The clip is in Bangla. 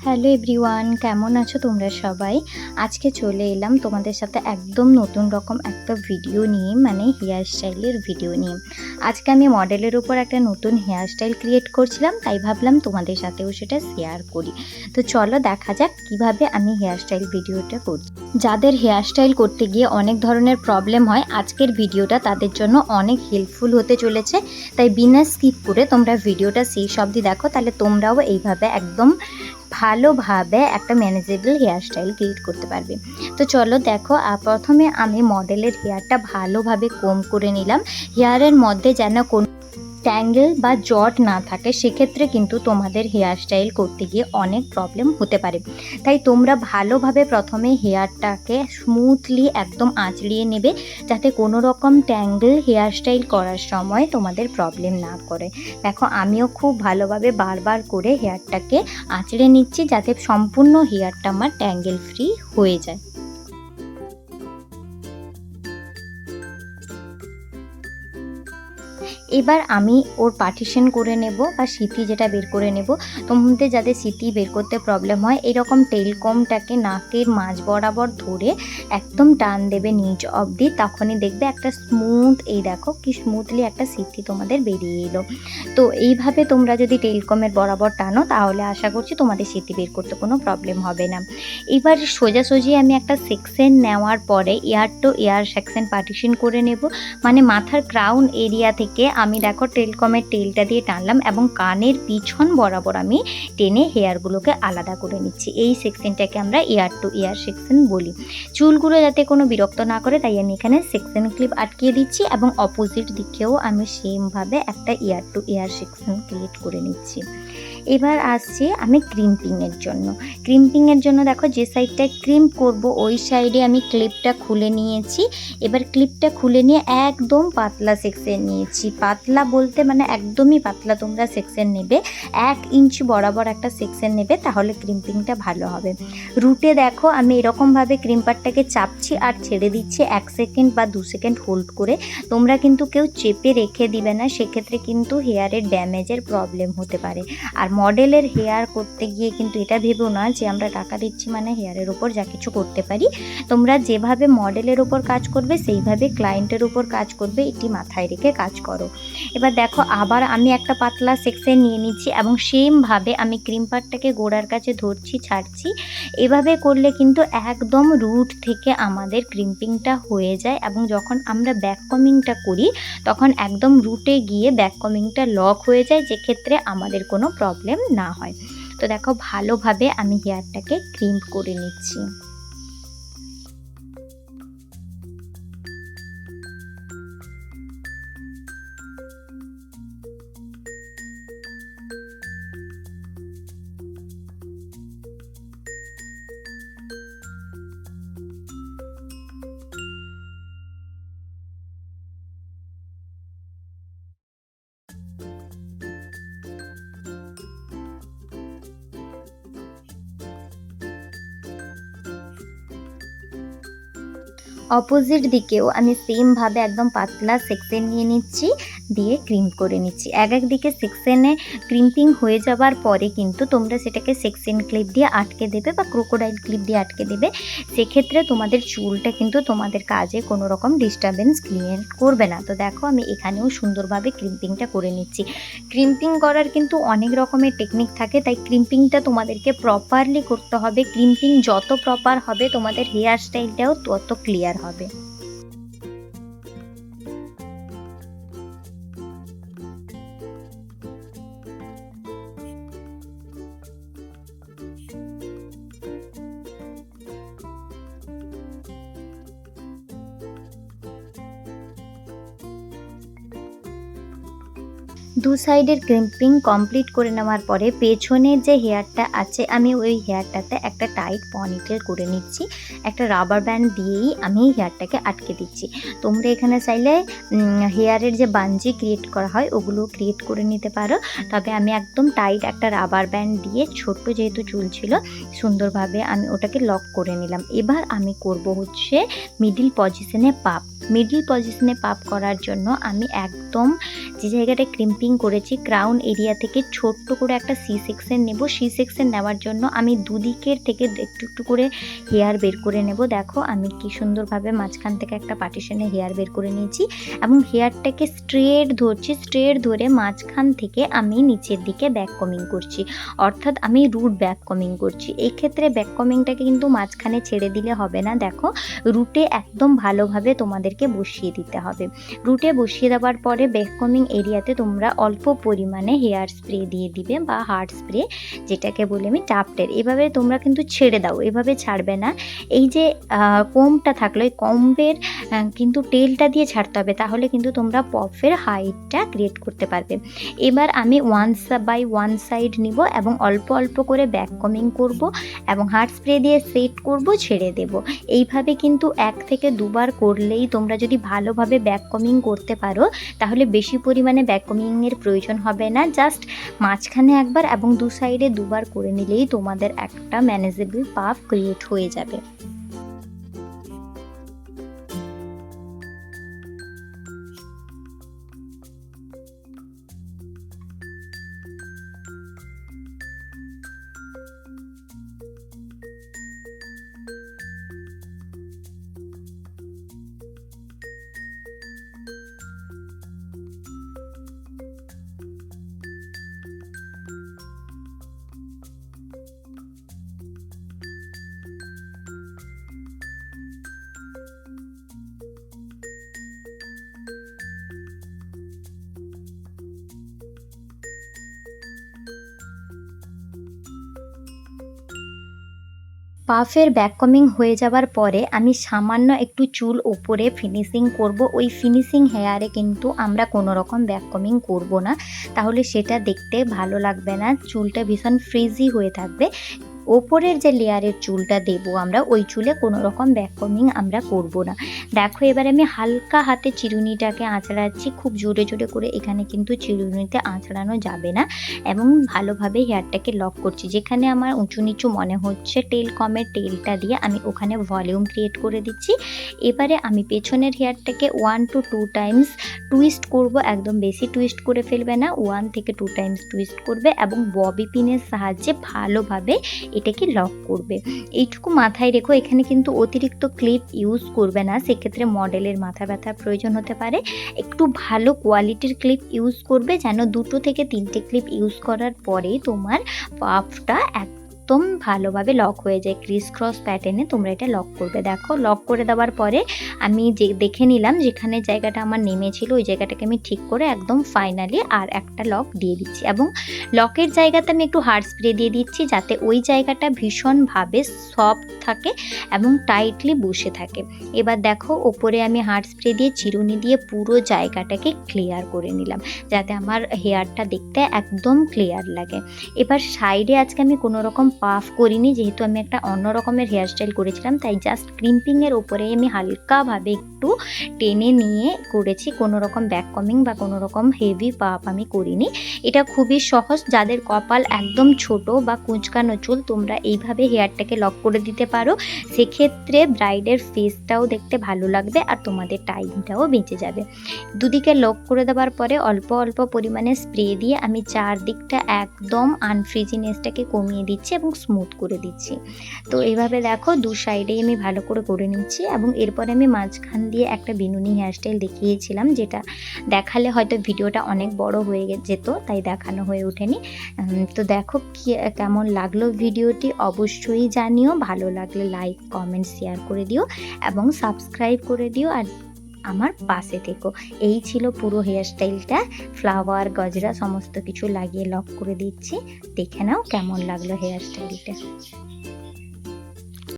হ্যালো এভরিওয়ান, কেমন আছো তোমরা সবাই? আজকে চলে এলাম তোমাদের সাথে একদম নতুন রকম একটা ভিডিও নিয়ে, মানে হেয়ার স্টাইলের ভিডিও নিয়ে। আজকে আমি মডেলের উপর একটা নতুন হেয়ার স্টাইল ক্রিয়েট করছিলাম, তাই ভাবলাম তোমাদের সাথেও সেটা শেয়ার করি। তো চলো দেখা যাক কিভাবে আমি হেয়ার স্টাইল ভিডিওটা করছি। যাদের হেয়ার স্টাইল করতে গিয়ে অনেক ধরনের প্রবলেম হয়, আজকের ভিডিওটা তাদের জন্য অনেক হেল্পফুল হতে চলেছে। তাই বিনা স্কিপ করে তোমরা ভিডিওটা শেষ অবধি দেখো, তাহলে তোমরাও এইভাবে একদম ভালোভাবে একটা ম্যানেজেবল হেয়ার স্টাইল ক্রিয়েট করতে পারবে। তো চলো দেখো, প্রথমে আমি মডেলের হেয়ারটা ভালোভাবে কোম করে নিলাম। হেয়ারের মধ্যে যেন কোনো ট্যাঙ্গেল বা জট না থাকে, সেক্ষেত্রে কিন্তু তোমাদের হেয়ার স্টাইল করতে গিয়ে অনেক প্রবলেম হতে পারে। তাই তোমরা ভালোভাবে প্রথমে হেয়ারটাকে স্মুথলি একদম আঁচড়িয়ে নেবে, যাতে কোনো রকম ট্যাঙ্গেল হেয়ার স্টাইল করার সময় তোমাদের প্রবলেম না করে। দেখো, আমিও খুব ভালোভাবে বারবার করে হেয়ারটাকে আঁচড়ে নিচ্ছি, যাতে সম্পূর্ণ হেয়ারটা আমার ট্যাঙ্গেল ফ্রি হয়ে যায়। এবার আমি ওর পার্টিশন করে নেব, বা সিথি যেটা বের করে নেব। তোমাদের যাদের সিথি বের করতে প্রবলেম হয়, এরকম টেলকমটাকে নাকের মাঝ বরাবর ধরে একদম টান দেবে নিচ অবধি, তখনই দেখবে একটা স্মুথ, এই দেখো কি স্মুথলি একটা সিথি তোমাদের বেরিয়ে এলো। তো এইভাবে তোমরা যদি টেলকমের বরাবর টানো, তাহলে আশা করছি তোমাদের সিথি বের করতে কোনো প্রবলেম হবে না। এবার সোজাসুজি আমি একটা সেকশন নেওয়ার পরে air two air section partition করে নেব। মানে মাথার ক্রাউন এরিয়া থেকে আমি দেখো টেলকমের টেলটা দিয়ে টানলাম, এবং কানের পিছন বরাবর আমি টেনে হেয়ারগুলোকে আলাদা করে নিচ্ছি। এই সেকশনটাকে আমরা এয়ার টু এয়ার সেকশন বলি। চুলগুলো যাতে কোনো বিরক্ত না করে, তাই আমি এখানে সেকশন ক্লিপ আটকিয়ে দিচ্ছি, এবং অপোজিট দিকেও আমি সেমভাবে একটা air two air section create করে নিচ্ছি। এবার আসছি আমি ক্রিম্পিংয়ের জন্য। ক্রিম্পিংয়ের জন্য দেখো, যে সাইডটায় ক্রিম্প করব ওই সাইডে আমি ক্লিপটা খুলে নিয়েছি। এবার ক্লিপটা খুলে নিয়ে একদম পাতলা সেকশন নিয়েছি। পাতলা বলতে মানে একদমই পাতলা তোমরা সেকশন নেবে, 1 ইঞ্চ বরাবর একটা সেকশন নেবে, তাহলে ক্রিম্পিংটা ভালো হবে। রুটে দেখো আমি এরকমভাবে ক্রিম্পারটাকে চাপছি আর ছেড়ে দিচ্ছি 1 সেকেন্ড বা 2 সেকেন্ড হোল্ড করে। তোমরা কিন্তু কেউ চেপে রেখে দিবে না, সেক্ষেত্রে কিন্তু হেয়ারের ড্যামেজের প্রবলেম হতে পারে। আর মডেলের হেয়ার করতে গিয়ে কিন্তু এটা ভেবো না যে আমরা টাকা দিচ্ছি মানে হেয়ারের ওপর যা কিছু করতে পারি। তোমরা যেভাবে মডেলের ওপর কাজ করবে, সেইভাবে ক্লায়েন্টের ওপর কাজ করবে, এটি মাথায় রেখে কাজ করো। এবার দেখো, আবার আমি একটা পাতলা সেকশন নিয়ে নিচ্ছি, এবং সেমভাবে আমি ক্রিম্পারটাকে গোড়ার কাছে ধরছি, ছাড়ছি। এভাবে করলে কিন্তু একদম রুট থেকে আমাদের ক্রিম্পিংটা হয়ে যায়, এবং যখন আমরা ব্যাক কমিংটা করি, তখন একদম রুটে গিয়ে ব্যাক কমিংটা লক হয়ে যায়, যে ক্ষেত্রে আমাদের কোনো প্রবলেম না হয়। তো দেখো, ভালোভাবে আমি হেয়ারটাকে ক্রিম্প করে নিচ্ছি। অপোজিট দিকেও আমি সেমভাবে একদম পাতলা সেকশন নিয়ে নিচ্ছি, দিয়ে ক্রিম্প করে নিচ্ছি। এক দিকে সেকশনে ক্রিম্পিং হয়ে যাওয়ার পরে কিন্তু তোমরা সেটাকে সেকশন ক্লিপ দিয়ে আটকে দেবে, বা ক্রোকোডাইল ক্লিপ দিয়ে আটকে দেবে। সেক্ষেত্রে তোমাদের চুলটা কিন্তু তোমাদের কাজে কোনো রকম ডিস্টারবেন্স ক্রিয়েট করবে না। তো দেখো, আমি এখানেও সুন্দরভাবে ক্রিম্পিংটা করে নিচ্ছি। ক্রিম্পিং করার কিন্তু অনেক রকমের টেকনিক থাকে, তাই ক্রিম্পিংটা তোমাদেরকে প্রপারলি করতে হবে। ক্রিম্পিং যত প্রপার হবে, তোমাদের হেয়ার স্টাইলটাও তত ক্লিয়ার হবে। দু সাইডের ক্রিম্পিং কমপ্লিট করে নেওয়ার পরে পেছনের যে হেয়ারটা আছে, আমি ওই হেয়ারটাতে একটা টাইট পনিটেল করে নিচ্ছি। একটা রাবার ব্যান্ড দিয়েই আমি হেয়ারটাকে আটকে দিচ্ছি। তোমরা এখানে চাইলে হেয়ারের যে বাঞ্জি ক্রিয়েট করা হয়, ওগুলো ক্রিয়েট করে নিতে পারো। তবে আমি একদম টাইট একটা রাবার ব্যান্ড দিয়ে, ছোট্ট যেহেতু চুল ছিল, সুন্দরভাবে আমি ওটাকে লক করে নিলাম। এবার আমি করব হচ্ছে মিডিল পজিশনে পাপ। মিডল পজিশনে পাফ করার জন্য আমি একদম যে জায়গাটা ক্রিম্পিং করেছি ক্রাউন এরিয়া থেকে ছোট্ট করে একটা সি সেকশন নেব। সি সেকশন নেওয়ার জন্য আমি দুদিকের থেকে একটু একটু করে হেয়ার বের করে নেব। দেখো আমি কি সুন্দরভাবে মাঝখান থেকে একটা পার্টিশনে হেয়ার বের করে নিয়েছি এবং হেয়ারটাকে স্ট্রেট ধরছি। স্ট্রেট ধরে মাঝখান থেকে আমি নিচের দিকে ব্যাক কমিং করছি, অর্থাৎ আমি রুট ব্যাক কমিং করছি। এই ক্ষেত্রে ব্যাক কমিংটাকে কিন্তু মাঝখানে ছেড়ে দিলে হবে না। দেখো রুটে একদম ভালোভাবে তোমাদেরকে বসিয়ে দিতে হবে। রুটে বসিয়ে দেওয়ার পরে ব্যাক কমিং এরিয়াতে তোমরা অল্প পরিমাণে হেয়ার স্প্রে দিয়ে দিবে বা হার্ড স্প্রে, যেটাকে বলি আমি টাফটের। এভাবে তোমরা কিন্তু ছেড়ে দাও, এভাবে ছাড়বে না। এই যে কোমটা থাকলো এই কোম্বের কিন্তু টেলটা দিয়ে ছাড়তে হবে, তাহলে কিন্তু তোমরা পফের হাইটটা ক্রিয়েট করতে পারবে। এবার আমি বাই ওয়ান সাইড নিব এবং অল্প অল্প করে ব্যাক কমিং করব এবং হার্ড স্প্রে দিয়ে সেট করব, ছেড়ে দেব। এইভাবে কিন্তু 1 থেকে 2 বার করলেই তোমরা যদি ভালোভাবে ব্যাক কমিং করতে পারো তাহলে বেশি পরিমাণে ব্যাক কমিংয়ের প্রয়োজন হবে না। জাস্ট মাঝখানে একবার এবং 2 সাইডে 2 বার করে নিলেই তোমাদের একটা ম্যানেজেবল পাফ ক্রিয়েট হয়ে যাবে। পাফের ব্যাক কমিং হয়ে যাওয়ার পরে আমি সামান্য একটু চুল ওপরে ফিনিশিং করব। ওই ফিনিশিং হেয়ারে কিন্তু আমরা কোনো রকম ব্যাক কমিং করব না, তাহলে সেটা দেখতে ভালো লাগবে না, চুলটা ভীষণ ফ্রিজি হয়ে থাকবে। ওপরের যে লেয়ারের চুলটা দেব আমরা, ওই চুলে কোনো রকম ব্যাক কমিং আমরা করব না। দেখো এবার আমি হালকা হাতে চিরুনিটাকে আঁচড়াচ্ছি, খুব জোরে জোরে করে এখানে কিন্তু চিরুনিতে আঁচড়ানো যাবে না, এবং ভালোভাবে হেয়ারটাকে লক করছি। যেখানে আমার উঁচু নিচু মনে হচ্ছে টেল কমের টেলটা দিয়ে আমি ওখানে ভলিউম ক্রিয়েট করে দিচ্ছি। এবারে আমি পেছনের হেয়ারটাকে 1 to 2 টাইমস টুইস্ট করব, একদম বেশি টুইস্ট করে ফেলবে না, 1 থেকে 2 টাইমস টুইস্ট করবে এবং ববি পিনের সাহায্যে ভালোভাবে এটাকে লক করবে। এইটুকু মাথায় রেখো, এখানে কিন্তু অতিরিক্ত ক্লিপ ইউজ করবে না, সেক্ষেত্রে মডেলের মাথা ব্যথার প্রয়োজন হতে পারে। একটু ভালো কোয়ালিটির ক্লিপ ইউজ করবে, যেন 2 থেকে 3টে ক্লিপ ইউজ করার পরেই তোমার পাফটা একদম ভালোভাবে লক হয়ে যায়। ক্রিস ক্রস প্যাটার্নে তোমরা এটা লক করবে। দেখো লক করে দেওয়ার পরে আমি যে দেখে নিলাম যেখানে জায়গাটা আমার নেমেছিল ওই জায়গাটাকে আমি ঠিক করে একদম ফাইনালি আর একটা লক দিয়ে দিচ্ছি, এবং লকের জায়গাতে আমি একটু হার্ড স্প্রে দিয়ে দিচ্ছি যাতে ওই জায়গাটা ভীষণভাবে সফট থাকে এবং টাইটলি বসে থাকে। এবার দেখো ওপরে আমি হার্ড স্প্রে দিয়ে চিরুনি দিয়ে পুরো জায়গাটাকে ক্লিয়ার করে নিলাম যাতে আমার হেয়ারটা দেখতে একদম ক্লিয়ার লাগে। এবার সাইডে আজকে আমি কোনো রকম পাফ করিনি, যেহেতু আমি একটা অন্য রকমের হেয়ারস্টাইল করেছিলাম, তাই জাস্ট ক্রিম্পিংয়ের ওপরে আমি হালকাভাবে একটু টেনে নিয়ে করেছি, কোনো রকম ব্যাক কমিং বা কোনো রকম হেভি পাফ আমি করিনি। এটা খুবই সহজ, যাদের কপাল একদম ছোট বা কুঁচকানো চুল তোমরা এইভাবে হেয়ারটাকে লক করে দিতে পারো, সেক্ষেত্রে ব্রাইডের ফেসটাও দেখতে ভালো লাগবে আর তোমাদের টাইমটাও বেঁচে যাবে। দুদিকে লক করে দেওয়ার পরে অল্প অল্প পরিমাণে স্প্রে দিয়ে আমি চারদিকটা একদম আনফ্রিজিনেসটাকে কমিয়ে দিচ্ছি এবং স্মুথ করে দিচ্ছি। তো এইভাবে দেখো 2 সাইডেই আমি ভালো করে নিচ্ছি, এবং এরপরে আমি মাঝখান দিয়ে একটা বিনুনি হেয়ারস্টাইল দেখিয়েছিলাম, যেটা দেখালে হয়তো ভিডিওটা অনেক বড় হয়ে যেত, তাই দেখানো হয়ে ওঠেনি। তো দেখো কেমন লাগলো ভিডিওটি অবশ্যই জানিও, ভালো লাগলে লাইক কমেন্ট শেয়ার করে দিও এবং সাবস্ক্রাইব করে দিও আর আমার পাশে থেকো। এই ছিল পুরো হেয়ারস্টাইলটা, ফ্লাওয়ার গজরা সমস্ত কিছু লাগিয়ে লক করে দিচ্ছি। দেখে নাও কেমন লাগলো হেয়ারস্টাইলটা।